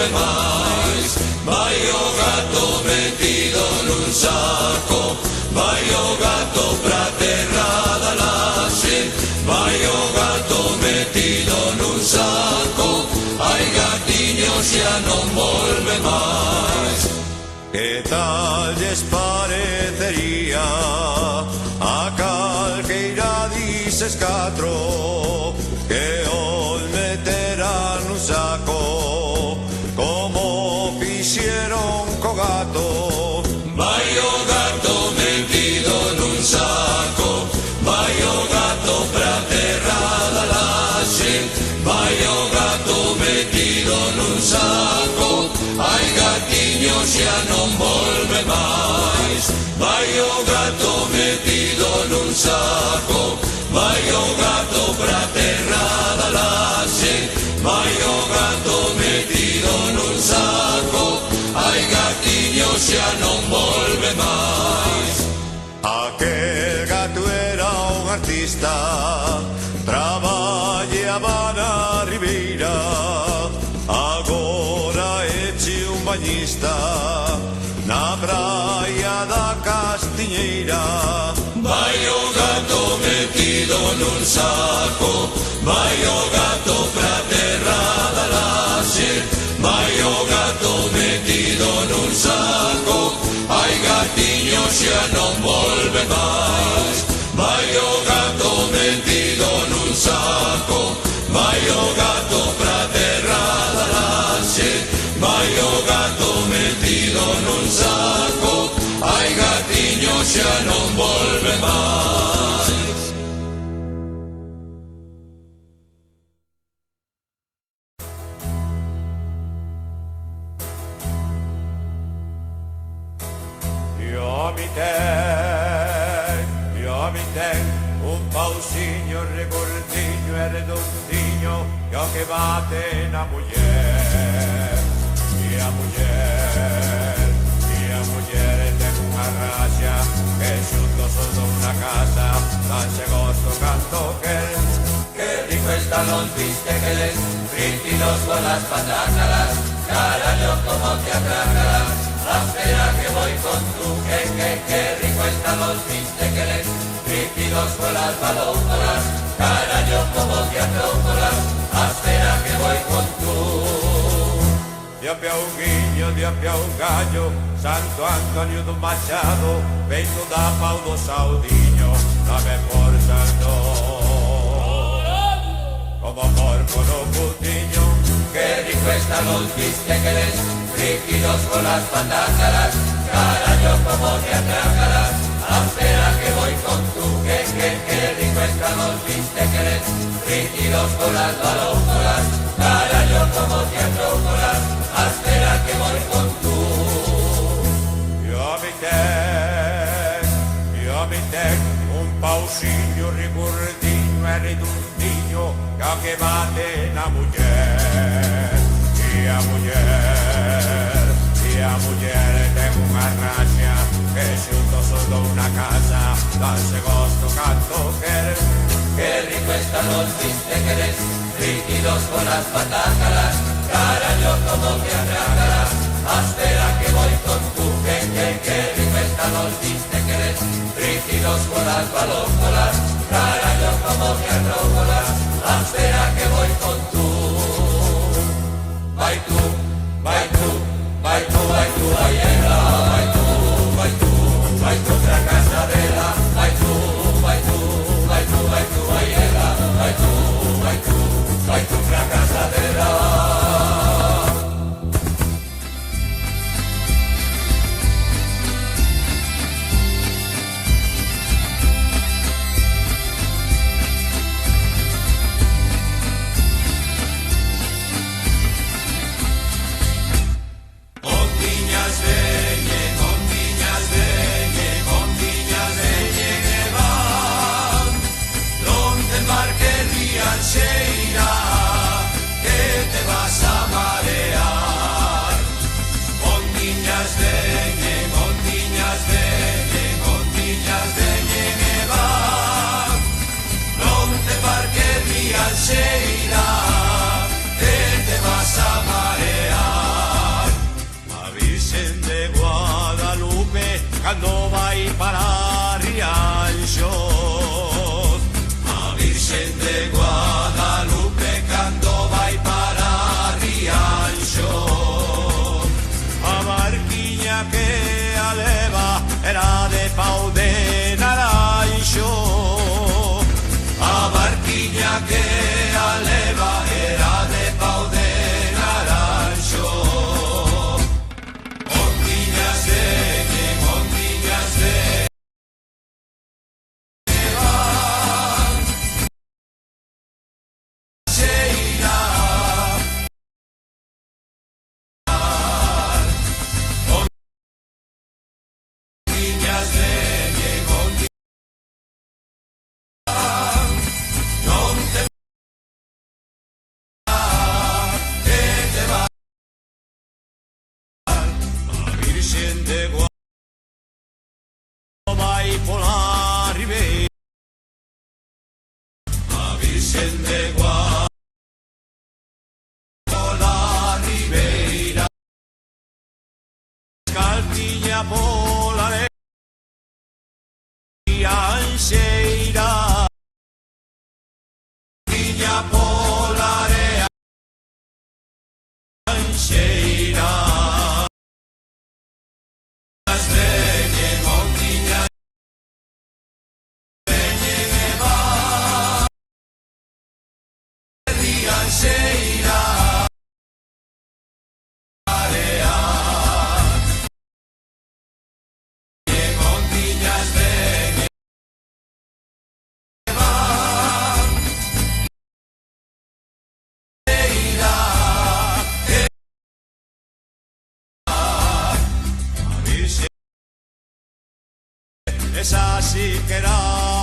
vuelve más. Vai o gato metido nun saco, vai o gato pra terra da laxe, vai o gato metido nun saco, ai gatiño xa non volve máis. Que tal lles parecería a calqueira dices catro que os meterán nun saco como fixeron co gato? Vai o gato metido nun saco, vai o gato pra terra da laxe, vai o gato metido nun saco, ai gatiño xa non volve máis. Vai o gato metido nun saco, vai o gato pra terra da laxe, vai o gato metido nun saco, ai gatiño xa non volve máis. Aquel gato era un artista, traballaba na ribeira, agora eche un bañista na praia da Castiñeira. Vai o gato metido nun saco, vai o gato pra terra da laxe, vai o gato metido nun saco, ai gatiño xa non volve máis. Vai o gato metido nun saco, vai o gato pra terra da laxe, vai o gato metido nun saco, ai gatiño xa non volve máis. Io mi ten un pausiño recordinho e redondiño, yo que bate na muller. E a muller ten unha raxa que xuntos son dunha casa, danse gosto canto queren. Qué rico están los bistequeles, frítidos con las patácalas, carajo como te atrácalas, espera que voy con tu, qué rico están los bistequeles, frítidos con las balócolas, carajo como te atrácalas, espera que voy con tu. Dio pia un guiño, dio pia un gallo, Santo Antonio do Machado, feito da pau do Saudiño, non me forzando como porco no putiño. Qué rico están los bistequeles, frígidos con las patácalas, carajo como te atrácalas, espera que voy con tu, qué rico están los bistequeles, frígidos con las balócolas, carajo como te atrácalas, espera que voy con tu. Io mi ten un pausiño ricordinho e redondiño, que bate na muller. E a muller ten unha raxa que xuntos son dunha casa, danse gosto canto queren. Qué rico están los bistequeles, frígidos con las patácalas, carajo como te atrácalas, espera que voy con tu, qué rico están los bistequeles, frígidos con las balócolas, carajo como te atrácalas, espera que voy con tu. Vai tú, vai tú, vai tú, vai tú, ayela, vai tú, vai tú, vai tú, fracasadera, vai tú, vai tú, vai tú, vai tú, ayela, vai tú, vai tú, vai tú, fracasadera. Tiñas de cando vai para Rianxos. A Virxen de Guadalupe cando vai para Rianxos. A barquiña que a leva era de pau de naranxo. A barquiña que a leva era de pau de naranxo. Ondiñas veñen, ondiñas veñen. Virxen de Guadalupe vai pola ribeira. A Virxen de Guadalupe pola ribeira. Caltiña pola rianxeira. Tiña pola rianxeira. Esa sí que era